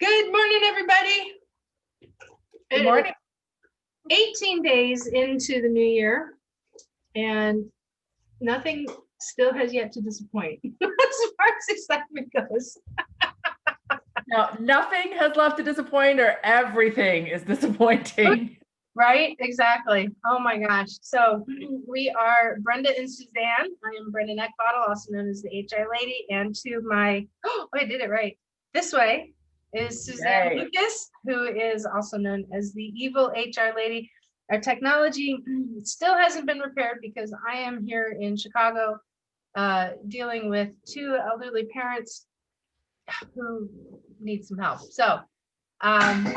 Good morning, everybody. Good morning. 18 days into the new year, and nothing still has yet to disappoint as far as excitement goes. No, nothing has left to disappoint, or everything is disappointing. Right? Exactly. Oh my gosh. So we are Brenda and Suzanne. I am Brenda Neckbottle, also known as the HR Lady. And to my, oh, I did it right. This way is Suzanne Lucas, who is also known as the evil HR Lady. Our technology still hasn't been repaired because I am here in Chicago dealing with two elderly parents who need some help. So, and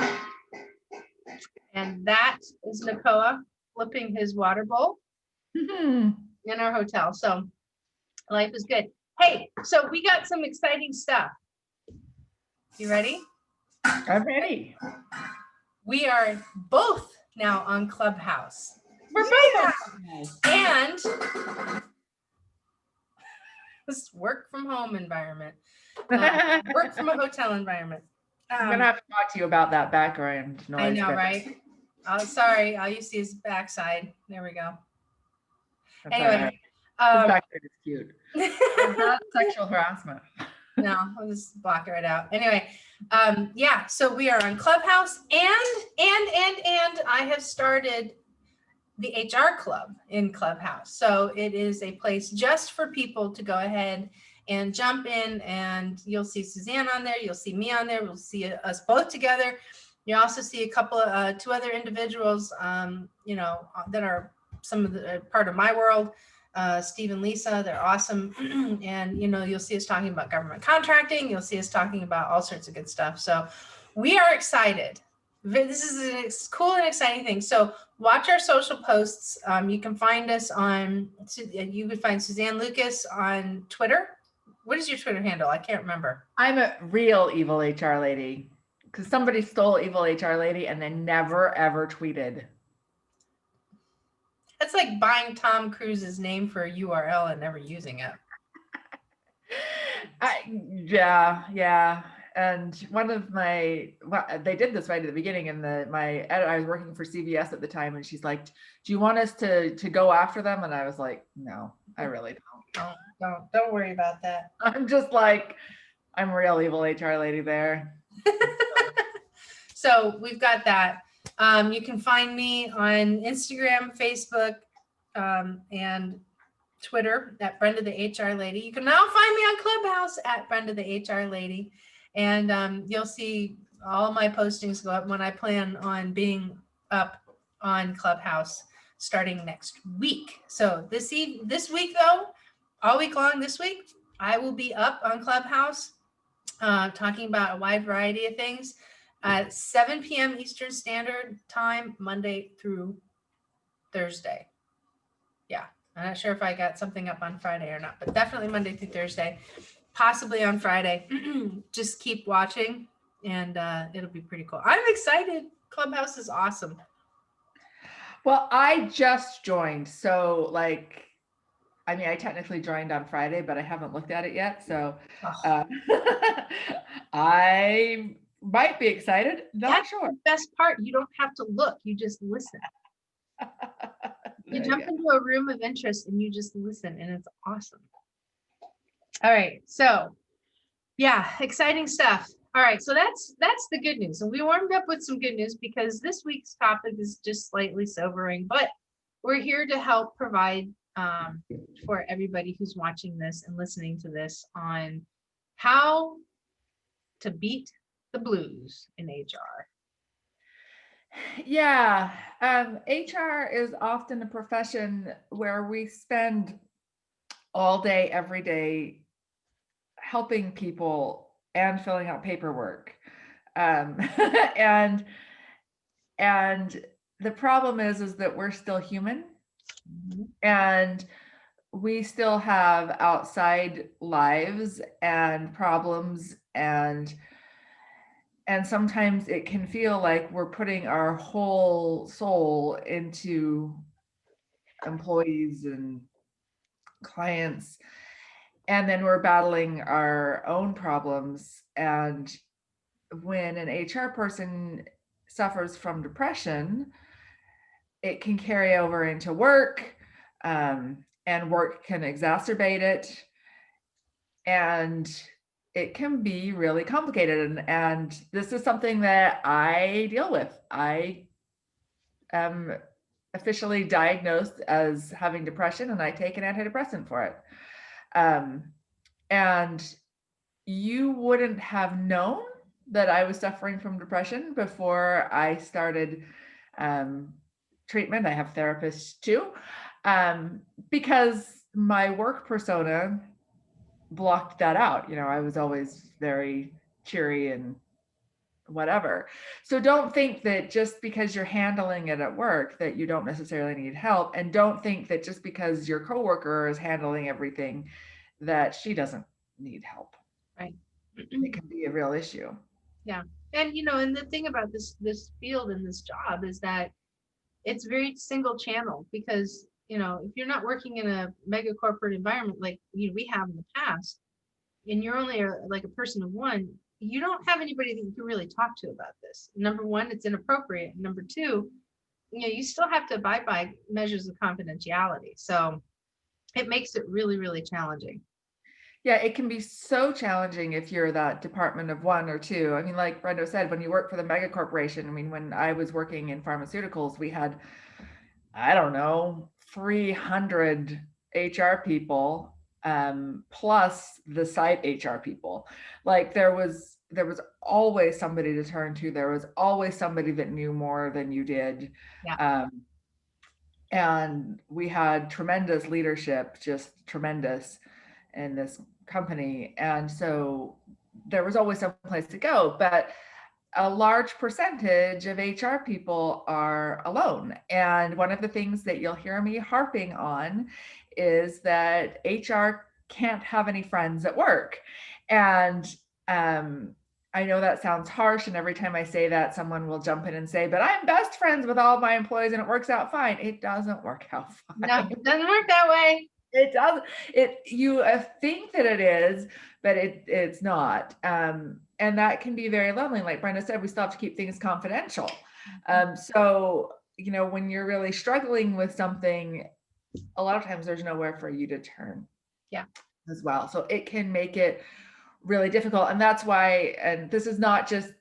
that is Nakoa flipping his water bowl in our hotel. So life is good. Hey, so we got some exciting stuff. You ready? I'm ready. We are both now on Clubhouse. We're both on. And this work from home environment. Work from a hotel environment. I'm gonna have to talk to you about that background noise. I know, right? Oh, sorry. All you see is backside. There we go. That's anyway, right. Backside is cute. It's not sexual harassment. No, I'll just block it right out. Anyway, yeah. So we are on Clubhouse, and I have started the HR club in Clubhouse. So it is a place just for people to go ahead and jump in, and you'll see Suzanne on there. You'll see me on there. We'll see us both together. You also see a couple of two other individuals, you know, that are some of the part of my world. Steve and Lisa, they're awesome. And, you know, you'll see us talking about government contracting. You'll see us talking about all sorts of good stuff. So we are excited. This is a cool and exciting thing. So watch our social posts. You can find us on, you could find Suzanne Lucas on Twitter. What is your Twitter handle? I can't remember. I'm a real evil HR lady because somebody stole evil HR lady and then never ever tweeted. That's like buying Tom Cruise's name for a URL and never using it. Yeah. And one of my, they did this right at the beginning, and I was working for CVS at the time, and she's like, "Do you want us to go after them?" And I was like, "No, I really don't. Don't worry about that." I'm just like, I'm a real evil HR lady there. So we've got that. You can find me on Instagram, Facebook, and Twitter at Brenda the HR Lady. You can now find me on Clubhouse at Brenda the HR Lady. And you'll see all my postings go up when I plan on being up on Clubhouse starting next week. So this week though, all week long this week, I will be up on Clubhouse talking about a wide variety of things at 7 p.m. Eastern Standard Time, Monday through Thursday. Yeah, I'm not sure if I got something up on Friday or not, but definitely Monday through Thursday. Possibly on Friday. Just keep watching, and it'll be pretty cool. I'm excited. Clubhouse is awesome. Well, I just joined, so like, I mean, I technically joined on Friday, but I haven't looked at it yet. So I might be excited. Not sure. The best part, you don't have to look. You just listen. You jump into a room of interest and you just listen, and it's awesome. All right, so yeah, exciting stuff. All right, so that's the good news. And we warmed up with some good news because this week's topic is just slightly sobering, but we're here to help provide for everybody who's watching this and listening to this on how to beat the blues in HR. Yeah, HR is often a profession where we spend all day, every day helping people and filling out paperwork. And the problem is that we're still human, and we still have outside lives and problems, and sometimes it can feel like we're putting our whole soul into employees and clients, and then we're battling our own problems, and when an HR person suffers from depression, it can carry over into work, and work can exacerbate it. And it can be really complicated. And this is something that I deal with. I am officially diagnosed as having depression, and I take an antidepressant for it. Um, and you wouldn't have known that I was suffering from depression before I started treatment. I have therapists too, because my work persona blocked that out. You know, I was always very cheery and whatever. So don't think that just because you're handling it at work that you don't necessarily need help, and don't think that just because your coworker is handling everything that she doesn't need help. Right. It can be a real issue. Yeah. And and the thing about this field and this job is that it's very single channel, because if you're not working in a mega corporate environment like we have in the past, and you're only like a person of one, you don't have anybody that you can really talk to about this. Number one, it's inappropriate. Number two, you still have to abide by measures of confidentiality. So it makes it really, really challenging. Yeah, it can be so challenging if you're that department of one or two. I mean, like Brendo said, when you work for the mega corporation, I mean, when I was working in pharmaceuticals, we had, I don't know, 300 HR people, plus the site HR people. Like there was always somebody to turn to. There was always somebody that knew more than you did. Yeah. And we had tremendous leadership, just tremendous, in this company. And so there was always some place to go. But a large percentage of HR people are alone. And one of the things that you'll hear me harping on is that HR can't have any friends at work. And I know that sounds harsh. And every time I say that, someone will jump in and say, but I'm best friends with all my employees and it works out fine. It doesn't work out fine. No, it doesn't work that way. It does. You think that it is, but it's not. And that can be very lonely. Like Brenda said, we still have to keep things confidential. So, when you're really struggling with something, a lot of times there's nowhere for you to turn. Yeah. As well. So it can make it really difficult. And that's why, and this is not just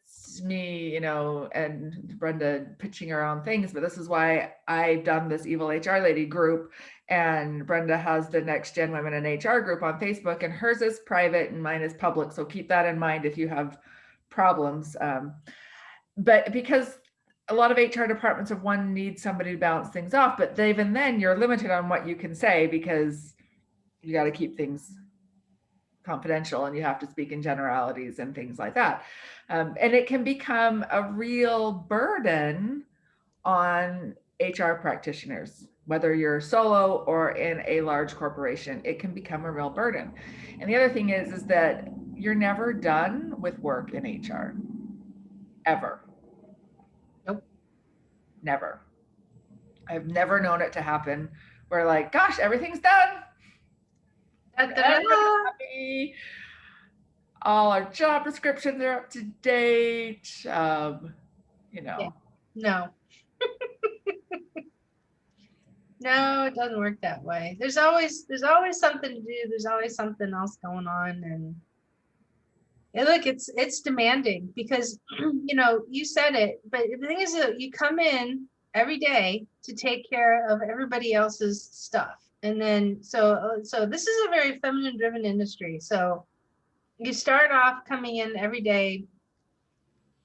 me, and Brenda pitching her own things, but this is why I've done this Evil HR Lady group, and Brenda has the Next Gen Women in HR group on Facebook, and hers is private and mine is public. So keep that in mind if you have problems. But because a lot of HR departments of one need somebody to balance things off, but even then you're limited on what you can say because you got to keep things confidential and you have to speak in generalities and things like that. And it can become a real burden on HR practitioners, whether you're solo or in a large corporation. It can become a real burden. And the other thing is that you're never done with work in HR, ever. Nope. Never. I've never known it to happen where like, gosh, everything's done. Everyone's happy. All our job descriptions are up to date. Yeah. No. No, it doesn't work that way. There's always something to do. There's always something else going on. And look, it's demanding because you said it, but the thing is that you come in every day to take care of everybody else's stuff. And then so this is a very feminine driven industry. So you start off coming in every day.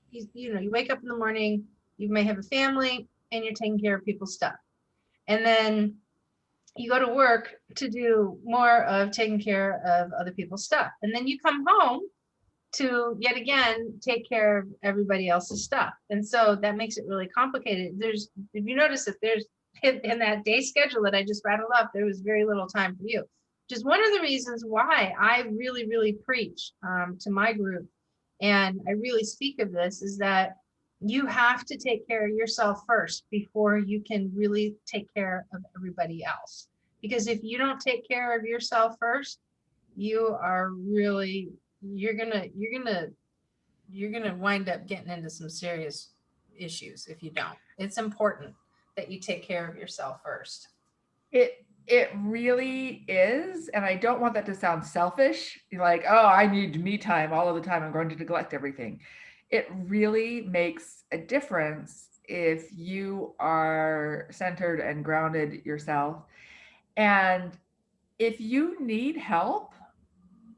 You wake up in the morning, you may have a family, and you're taking care of people's stuff. And then you go to work to do more of taking care of other people's stuff. And then you come home to yet again take care of everybody else's stuff. And so that makes it really complicated. If you notice that there's in that day schedule that I just rattled up, there was very little time for you. Which is one of the reasons why I really, really preach to my group. And I really speak of this is that you have to take care of yourself first before you can really take care of everybody else. Because if you don't take care of yourself first, you're gonna you're going to wind up getting into some serious issues if you don't. It's important that you take care of yourself first. It really is, and I don't want that to sound selfish, like, oh, I need me time all of the time, I'm going to neglect everything. It really makes a difference if you are centered and grounded yourself. And if you need help,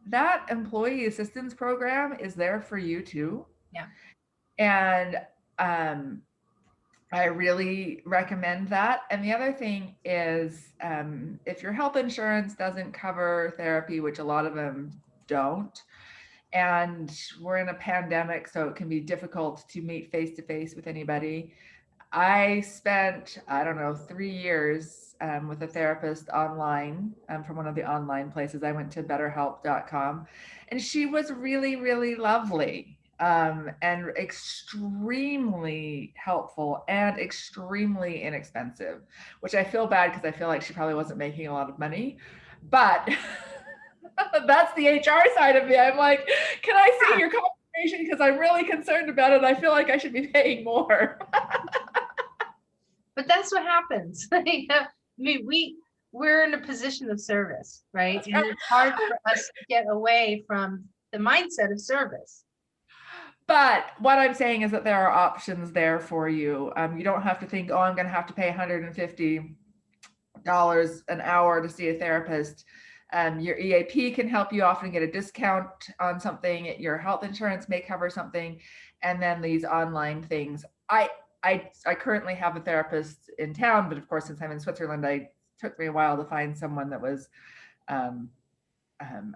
that employee assistance program is there for you too. Yeah. And I really recommend that. And the other thing is, if your health insurance doesn't cover therapy, which a lot of them don't, and we're in a pandemic, so it can be difficult to meet face to face with anybody. I spent, I don't know, 3 years with a therapist online from one of the online places. I went to betterhelp.com, and she was really, really lovely and extremely helpful and extremely inexpensive, which I feel bad because I feel like she probably wasn't making a lot of money. But that's the HR side of me. I'm like, can I see your confirmation? Because I'm really concerned about it. I feel like I should be paying more. But that's what happens. I mean, we're in a position of service, right? And it's hard for us to get away from the mindset of service. But what I'm saying is that there are options there for you. You don't have to think, oh, I'm going to have to pay $150 an hour to see a therapist. Your EAP can help you often get a discount on something. Your health insurance may cover something. And then these online things. I currently have a therapist in town, but of course, since I'm in Switzerland, it took me a while to find someone that was an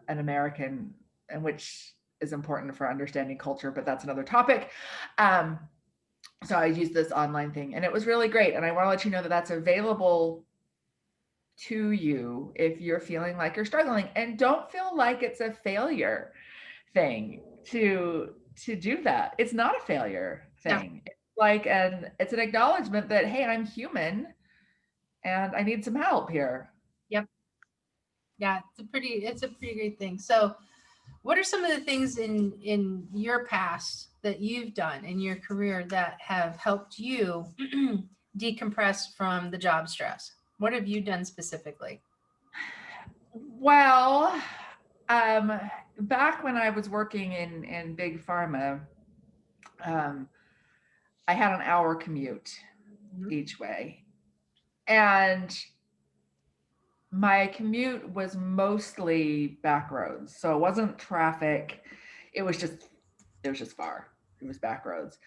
American, and which is important for understanding culture, but that's another topic. So I used this online thing, and it was really great. And I want to let you know that that's available to you if you're feeling like you're struggling, and don't feel like it's a failure thing to do that. It's not a failure thing. Yeah. Like, and it's an acknowledgement that, hey, I'm human and I need some help here. Yep. Yeah, it's a pretty great thing. So what are some of the things in your past that you've done in your career that have helped you decompress from the job stress? What have you done specifically? Well, back when I was working in big pharma, I had an hour commute each way. And my commute was mostly back roads. So it wasn't traffic. It was just far. It was back roads.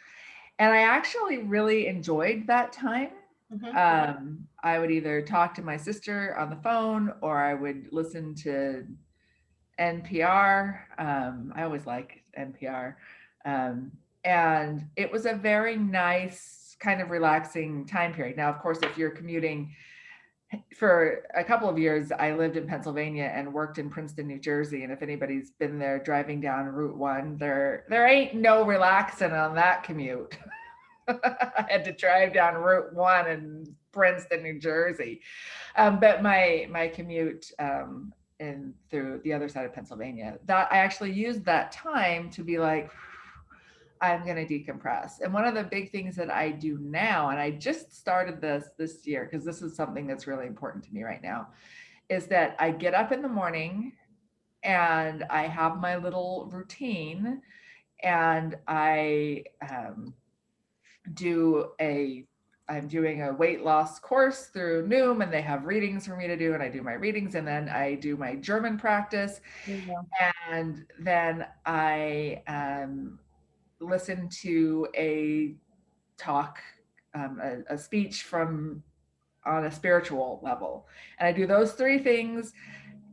And I actually really enjoyed that time. I would either talk to my sister on the phone, or I would listen to NPR. I always like NPR. And it was a very nice, kind of relaxing time period. Now, of course, if you're commuting, for a couple of years, I lived in Pennsylvania and worked in Princeton, New Jersey. And if anybody's been there driving down Route 1, there ain't no relaxing on that commute. I had to drive down Route 1 in Princeton, New Jersey. But my commute in through the other side of Pennsylvania, that I actually used that time to be like, I'm going to decompress. And one of the big things that I do now, and I just started this year, because this is something that's really important to me right now, is that I get up in the morning and I have my little routine, and I'm doing a weight loss course through Noom, and they have readings for me to do, and I do my readings, and then I do my German practice. And then I listen to a talk, a speech from on a spiritual level. And I do those 3 things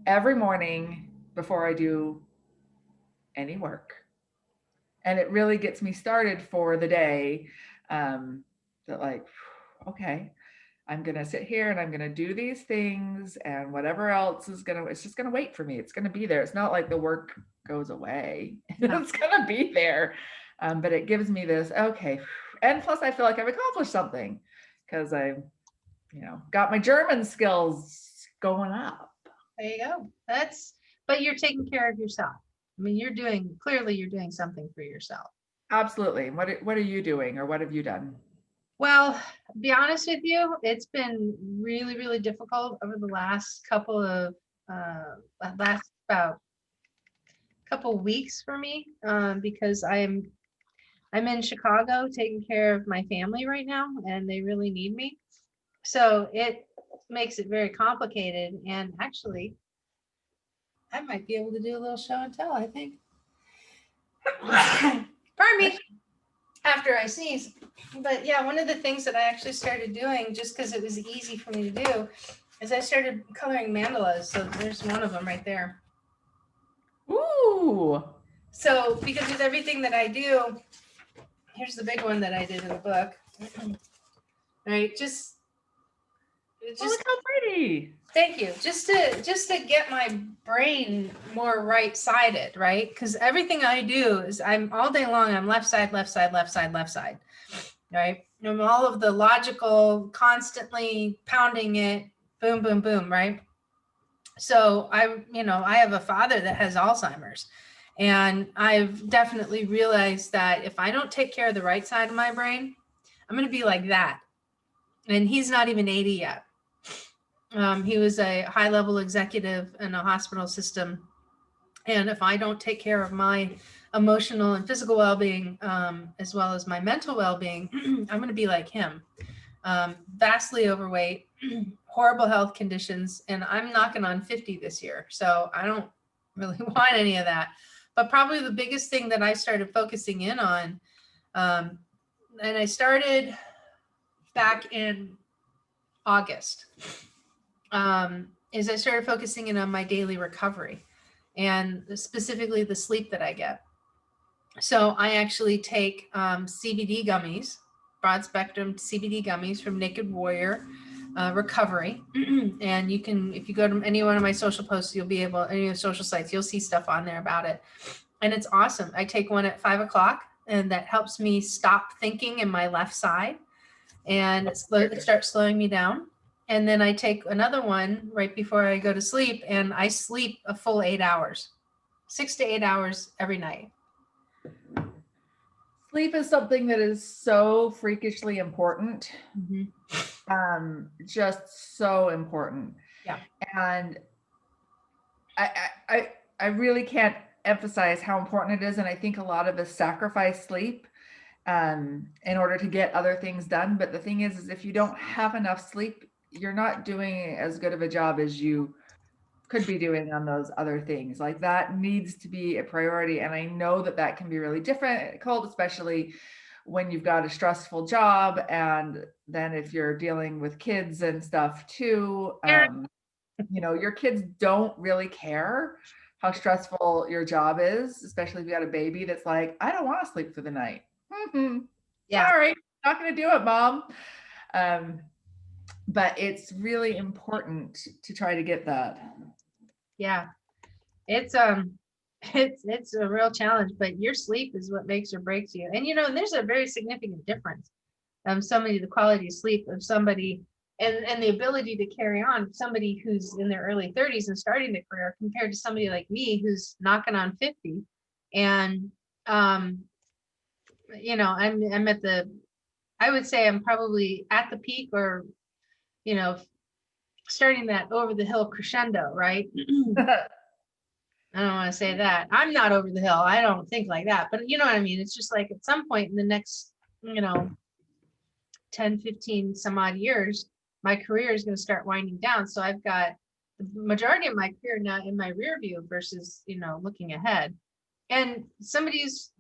every morning before I do any work. And it really gets me started for the day. That like, okay, I'm going to sit here and I'm going to do these things, and whatever else it's just going to wait for me. It's going to be there. It's not like the work goes away. No. It's going to be there. But it gives me this, okay. And plus I feel like I've accomplished something because I, got my German skills going up. There you go. But you're taking care of yourself. I mean, you're doing something for yourself. Absolutely. What are you doing, or what have you done? Well, be honest with you, it's been really, really difficult over the last last about couple weeks for me, because I'm in Chicago taking care of my family right now, and they really need me. So it makes it very complicated. And actually, I might be able to do a little show and tell, I think. Pardon me, after I sneeze. But yeah, one of the things that I actually started doing, just because it was easy for me to do, is I started coloring mandalas. So there's one of them right there. Ooh. So because with everything that I do, here's the big one that I did in the book. Right, just Look how pretty. thank you. Just to get my brain more right-sided, right? Because everything I do is I'm all day long, I'm left side, left side, left side, left side. Right? And all of the logical, constantly pounding it, boom, boom, boom, right? So I have a father that has Alzheimer's. And I've definitely realized that if I don't take care of the right side of my brain, I'm going to be like that. And he's not even 80 yet. He was a high level executive in a hospital system. And if I don't take care of my emotional and physical well being, as well as my mental well being, I'm going to be like him. Vastly overweight, horrible health conditions, and I'm knocking on 50 this year. So I don't really want any of that. But probably the biggest thing that I started focusing in on, and I started back in August, is I started focusing in on my daily recovery and specifically the sleep that I get. So I actually take CBD gummies, broad spectrum CBD gummies from Naked Warrior Recovery. And you can, if you go to any one of my social posts, you'll be able, any of the social sites, you'll see stuff on there about it. And it's awesome. I take one at 5 o'clock, and that helps me stop thinking in my left side, and it starts slowing me down. And then I take another one right before I go to sleep, and I sleep a full 8 hours, 6 to 8 hours every night. Sleep is something that is so freakishly important. Just so important. Yeah. And I really can't emphasize how important it is. And I think a lot of us sacrifice sleep in order to get other things done. But the thing is if you don't have enough sleep, you're not doing as good of a job as you could be doing on those other things. Like, that needs to be a priority. And I know that that can be really difficult, especially when you've got a stressful job. And then if you're dealing with kids and stuff too, your kids don't really care how stressful your job is, especially if you got a baby that's like, I don't want to sleep through the night. Yeah. Sorry, not going to do it, mom. But it's really important to try to get that. Yeah. It's it's a real challenge, but your sleep is what makes or breaks you. And there's a very significant difference. Somebody, the quality of sleep of somebody, and the ability to carry on, somebody who's in their early 30s and starting their career compared to somebody like me who's knocking on 50. And I'm at I would say I'm probably at the peak, or starting that over the hill crescendo, right? I don't want to say that. I'm not over the hill. I don't think like that. But you know what I mean? It's just like at some point in the next, 10, 15 some odd years, my career is going to start winding down. So I've got the majority of my career now in my rear view versus, looking ahead. And somebody's,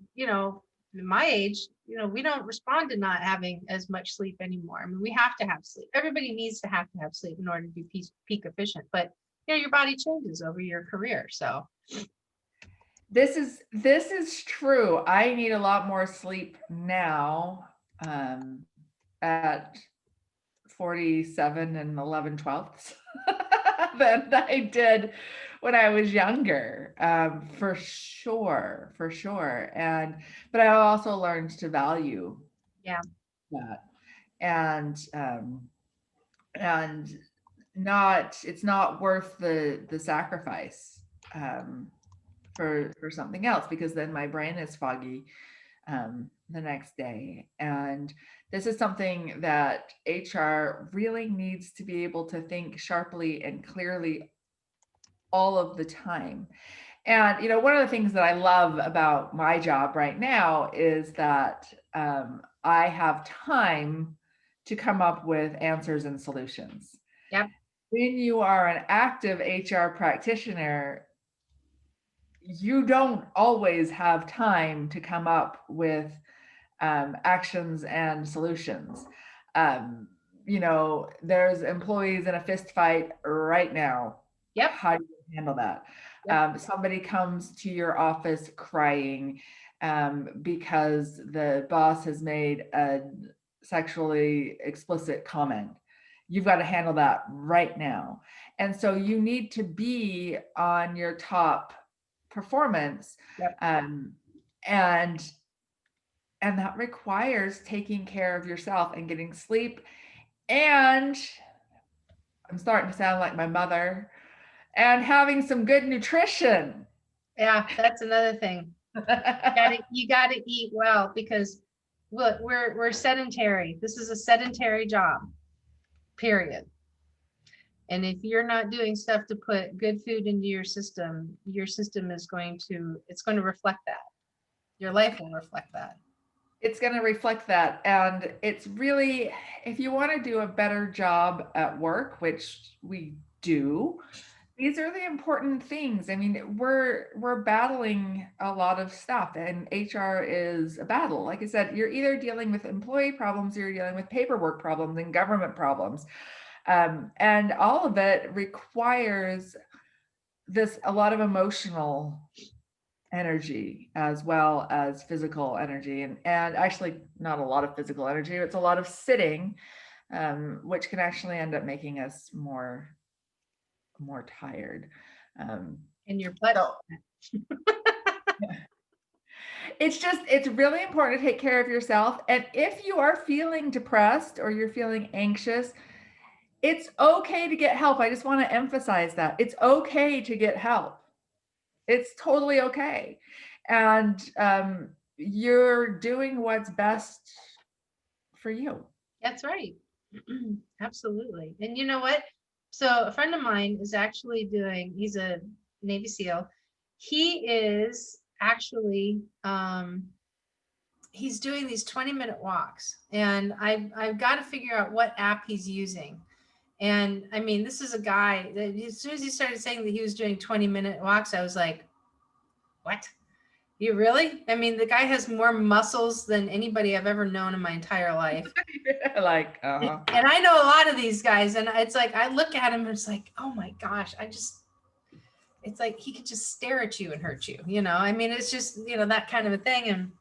my age, we don't respond to not having as much sleep anymore. I mean, we have to have sleep. Everybody needs to have sleep in order to be peak efficient. But your body changes over your career. So this is true. I need a lot more sleep now, at 47 and 11/12 than I did when I was younger, for sure. But I also learned to value that, and it's not worth the sacrifice, for something else, because then my brain is foggy, the next day. And this is something that HR really needs to be able to think sharply and clearly all of the time. And, one of the things that I love about my job right now is that I have time to come up with answers and solutions. Yep. When you are an active HR practitioner, you don't always have time to come up with actions and solutions. There's employees in a fist fight right now. Yep. How do you handle that? Yep. Somebody comes to your office crying because the boss has made a sexually explicit comment. You've got to handle that right now. And so you need to be on your top performance. Yep. And that requires taking care of yourself and getting sleep. And I'm starting to sound like my mother, and having some good nutrition. Yeah, that's another thing. You gotta eat well, because look, we're sedentary. This is a sedentary job, period. And if you're not doing stuff to put good food into your system is going to, it's going to reflect that. Your life will reflect that. It's going to reflect that. And it's really, if you want to do a better job at work, which we do, these are the important things. I mean, we're battling a lot of stuff, and HR is a battle. Like I said, you're either dealing with employee problems, or you're dealing with paperwork problems and government problems. And all of it requires a lot of emotional energy as well as physical energy, and actually not a lot of physical energy. It's a lot of sitting, which can actually end up making us more tired. In your butt. So, it's really important to take care of yourself. And if you are feeling depressed or you're feeling anxious, it's okay to get help. I just want to emphasize that it's okay to get help. It's totally okay. And you're doing what's best for you. That's right. Absolutely. And you know what? So a friend of mine is actually he's a Navy SEAL. He is actually, he's doing these 20-minute walks, and I've got to figure out what app he's using. And I mean, this is a guy that as soon as he started saying that he was doing 20-minute walks, I was like, what? You really? I mean, the guy has more muscles than anybody I've ever known in my entire life. Like, And I know a lot of these guys, and it's like, I look at him and it's like, oh my gosh, it's like he could just stare at you and hurt you, I mean, it's just, that kind of a thing.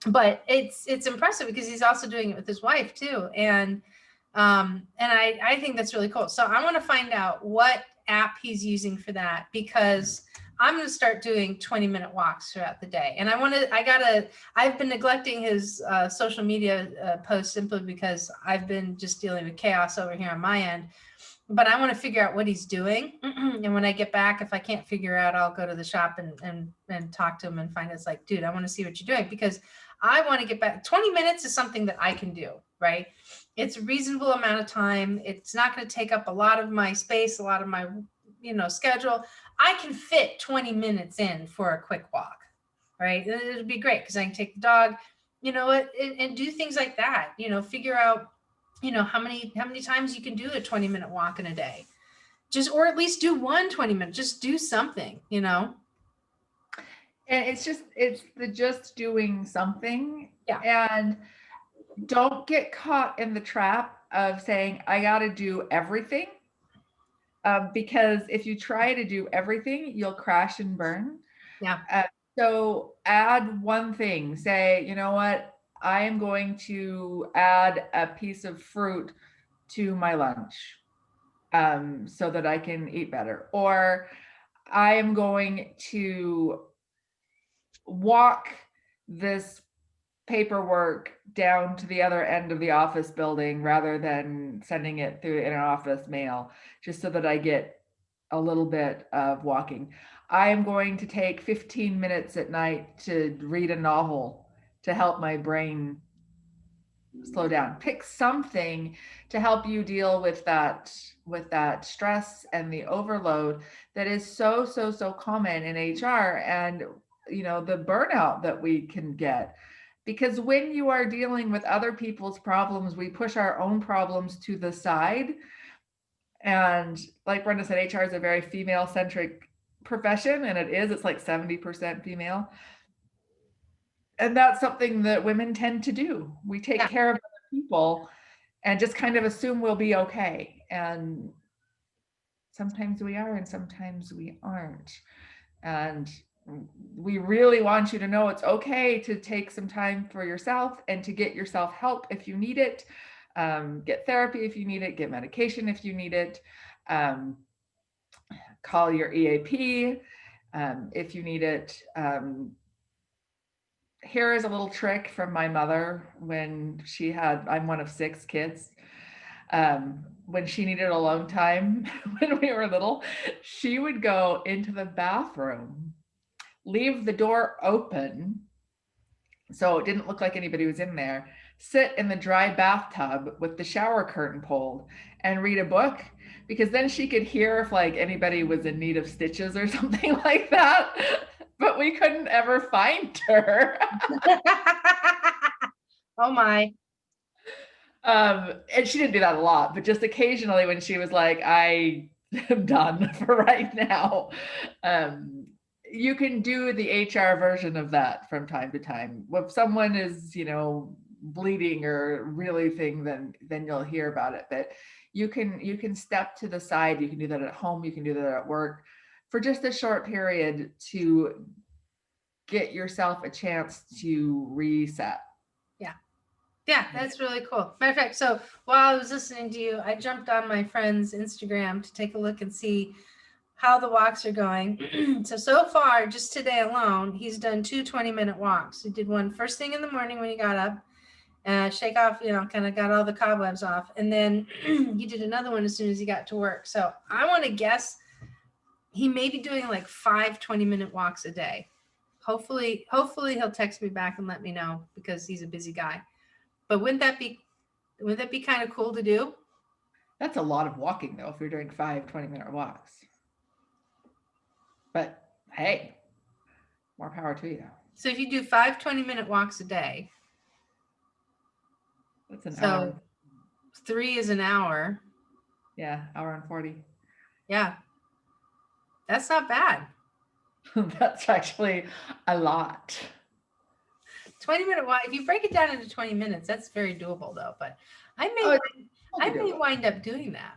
But it's impressive because he's also doing it with his wife too. And I think that's really cool. So I want to find out what app he's using for that, because I'm going to start doing 20-minute walks throughout the day. And I've been neglecting his social media posts simply because I've been just dealing with chaos over here on my end. But I want to figure out what he's doing. And when I get back, if I can't figure out, I'll go to the shop and talk to him and find it's like, dude, I want to see what you're doing, because I want to get back. 20 minutes is something that I can do, right? It's a reasonable amount of time. It's not going to take up a lot of my space, a lot of my, schedule. I can fit 20 minutes in for a quick walk, right? It'd be great because I can take the dog, and do things like that, figure out, how many times you can do a 20-minute walk in a day, or at least do 20 minutes, just do something, And it's the just doing something. Yeah. And don't get caught in the trap of saying, I got to do everything. Because if you try to do everything, you'll crash and burn. Yeah. So add one thing. Say, you know what? I am going to add a piece of fruit to my lunch so that I can eat better. Or I am going to walk this paperwork down to the other end of the office building rather than sending it through an office mail, just so that I get a little bit of walking. I am going to take 15 minutes at night to read a novel to help my brain slow down. Pick something to help you deal with that stress and the overload that is so common in HR, and the burnout that we can get. Because when you are dealing with other people's problems, we push our own problems to the side. And like Brenda said, HR is a very female centric profession, and it's like 70% female. And that's something that women tend to do. We take care of other people and just kind of assume we'll be okay. And sometimes we are, and sometimes we aren't. And we really want you to know it's okay to take some time for yourself and to get yourself help if you need it. Get therapy if you need it, get medication if you need it. Call your EAP if you need it. Here is a little trick from my mother when I'm one of 6 kids. When she needed alone time when we were little, she would go into the bathroom, leave the door open so it didn't look like anybody was in there, sit in the dry bathtub with the shower curtain pulled and read a book, because then she could hear if like anybody was in need of stitches or something like that. But we couldn't ever find her. Oh my. And she didn't do that a lot, but just occasionally when she was like, I am done for right now. You can do the HR version of that from time to time. If someone is, bleeding or really thing, then you'll hear about it. But you can step to the side. You can do that at home. You can do that at work for just a short period to get yourself a chance to reset. Yeah, that's really cool. Matter of fact, so while I was listening to you, I jumped on my friend's Instagram to take a look and see how the walks are going. So far, just today alone, he's done 2 20-minute walks. He did one first thing in the morning when he got up, shake off, kind of got all the cobwebs off. And then he did another one as soon as he got to work. So I want to guess he may be doing like 5 20-minute walks a day. Hopefully he'll text me back and let me know, because he's a busy guy. But wouldn't that be kind of cool to do? That's a lot of walking though, if you're doing 5 20-minute walks. But hey, more power to you. So if you do 5 20-minute walks a day, that's an hour. 3 is an hour. Yeah, hour and 40. Yeah. That's not bad. That's actually a lot. 20-minute walk. If you break it down into 20 minutes, that's very doable though. But I may wind up doing that.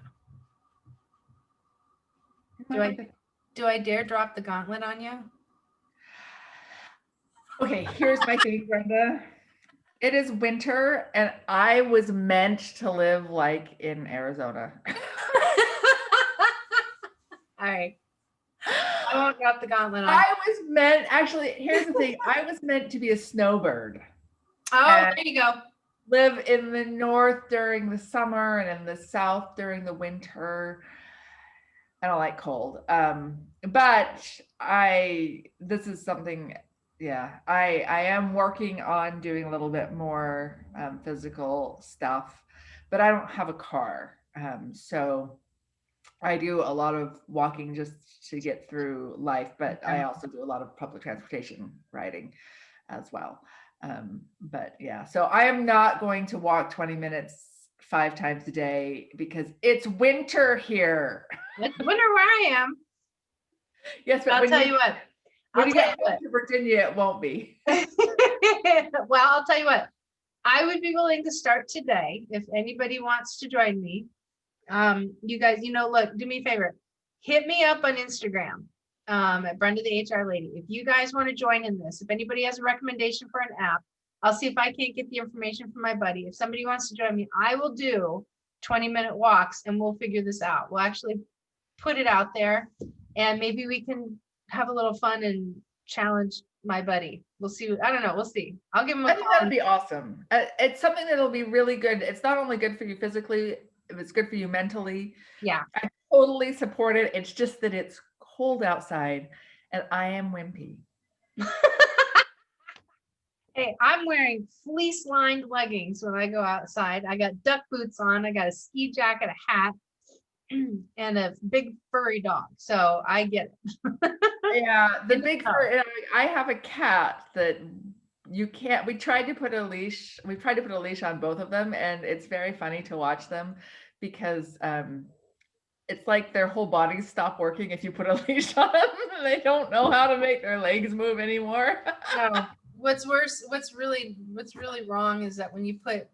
Do I dare drop the gauntlet on you? Okay, here's my thing, Brenda. It is winter, and I was meant to live like in Arizona. All right. I won't drop the gauntlet on. Here's the thing. I was meant to be a snowbird. Oh, there you go. Live in the north during the summer and in the south during the winter. I don't like cold. But this is something, I am working on doing a little bit more physical stuff, but I don't have a car. So I do a lot of walking just to get through life, but I also do a lot of public transportation riding as well. But yeah, so I am not going to walk 20 minutes 5 times a day because it's winter here. It's winter where I am. Yes, but I'll tell you what. When you get to Virginia, it won't be. Well, I'll tell you what. I would be willing to start today if anybody wants to join me. You guys, look, do me a favor. Hit me up on Instagram at Brenda the HR Lady. If you guys want to join in this, if anybody has a recommendation for an app, I'll see if I can't get the information from my buddy. If somebody wants to join me, I will do 20-minute walks and we'll figure this out. We'll actually put it out there and maybe we can have a little fun and challenge my buddy. We'll see. I don't know. We'll see. I'll give him a call. I think that'd be awesome. It's something that'll be really good. It's not only good for you physically, it's good for you mentally. Yeah. I totally support it. It's just that it's cold outside and I am wimpy. Hey, I'm wearing fleece lined leggings when I go outside. I got duck boots on. I got a ski jacket, a hat, and a big furry dog. So I get it. Yeah, the big No. fur. I have a cat that you can't. We tried to put a leash. We tried to put a leash on both of them, and it's very funny to watch them because it's like their whole bodies stop working if you put a leash on them. They don't know how to make their legs move anymore. No. What's worse, what's really wrong is that when you put,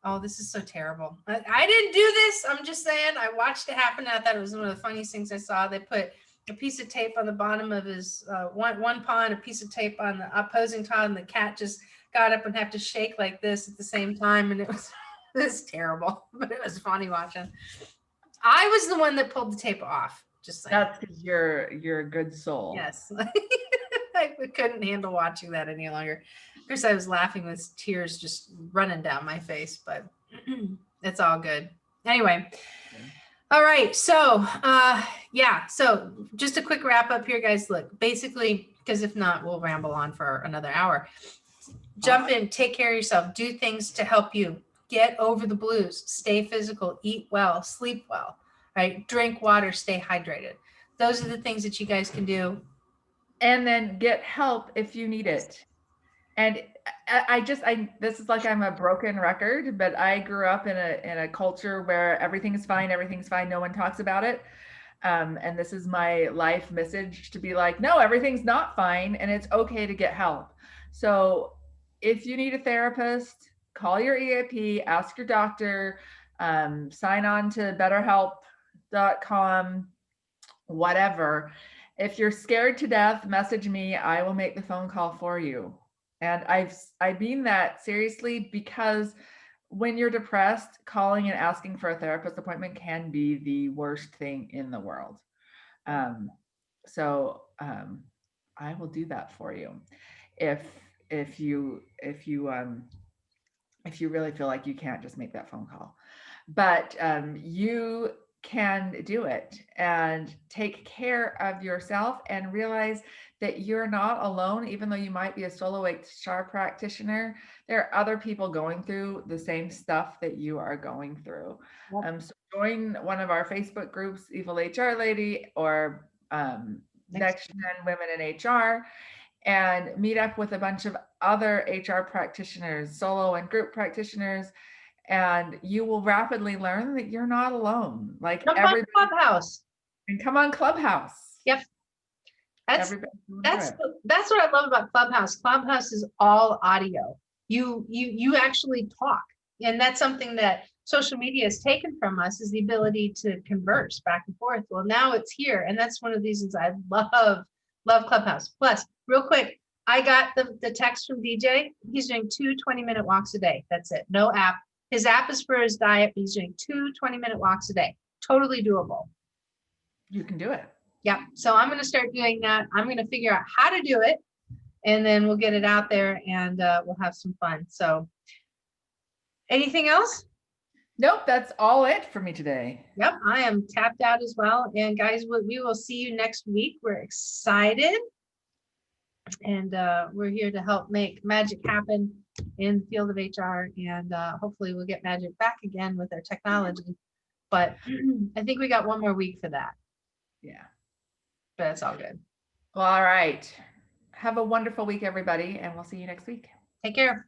oh, this is so terrible. I didn't do this. I'm just saying, I watched it happen. And I thought it was one of the funniest things I saw. They put a piece of tape on the bottom of his one paw and a piece of tape on the opposing paw, and the cat just got up and had to shake like this at the same time. And it was terrible, but it was funny watching. I was the one that pulled the tape off. Just saying. That's because you're a good soul. Yes. I couldn't handle watching that any longer. Of course, I was laughing with tears just running down my face, but it's all good. Anyway. All right. So, yeah. So just a quick wrap up here, guys. Look, basically, because if not, we'll ramble on for another hour. Jump in, take care of yourself, do things to help you get over the blues, stay physical, eat well, sleep well, right? Drink water, stay hydrated. Those are the things that you guys can do. And then get help if you need it. And this is like I'm a broken record, but I grew up in a culture where everything's fine, no one talks about it. And this is my life message to be like, no, everything's not fine, and it's okay to get help. So if you need a therapist, call your EAP, ask your doctor, sign on to betterhelp.com, whatever. If you're scared to death, message me. I will make the phone call for you. And I mean that seriously, because when you're depressed, calling and asking for a therapist appointment can be the worst thing in the world. So I will do that for you if you really feel like you can't just make that phone call. But you can do it and take care of yourself and realize that you're not alone. Even though you might be a solo HR practitioner, there are other people going through the same stuff that you are going through. Yep. So join one of our Facebook groups, Evil HR Lady or Next Gen Women in HR, and meet up with a bunch of other HR practitioners, solo and group practitioners, and you will rapidly learn that you're not alone. Like Jump on Clubhouse. And come on Clubhouse. Yep. That's what I love about Clubhouse. Clubhouse is all audio. You actually talk, and that's something that social media has taken from us, is the ability to converse back and forth. Well, now it's here, and that's one of the reasons I love Clubhouse. Plus, real quick, I got the text from DJ. He's doing 2 20-minute walks a day. That's it. No app. His app is for his diet. He's doing 2 20-minute walks a day. Totally doable. You can do it. Yeah. So I'm going to start doing that. I'm going to figure out how to do it, and then we'll get it out there, and we'll have some fun. So anything else? Nope. That's all it for me today. Yep. I am tapped out as well. And guys, we will see you next week. We're excited. And we're here to help make magic happen in the field of HR. And hopefully we'll get magic back again with our technology. But I think we got one more week for that. Yeah. But it's all good. Well, all right. Have a wonderful week, everybody, and we'll see you next week. Take care.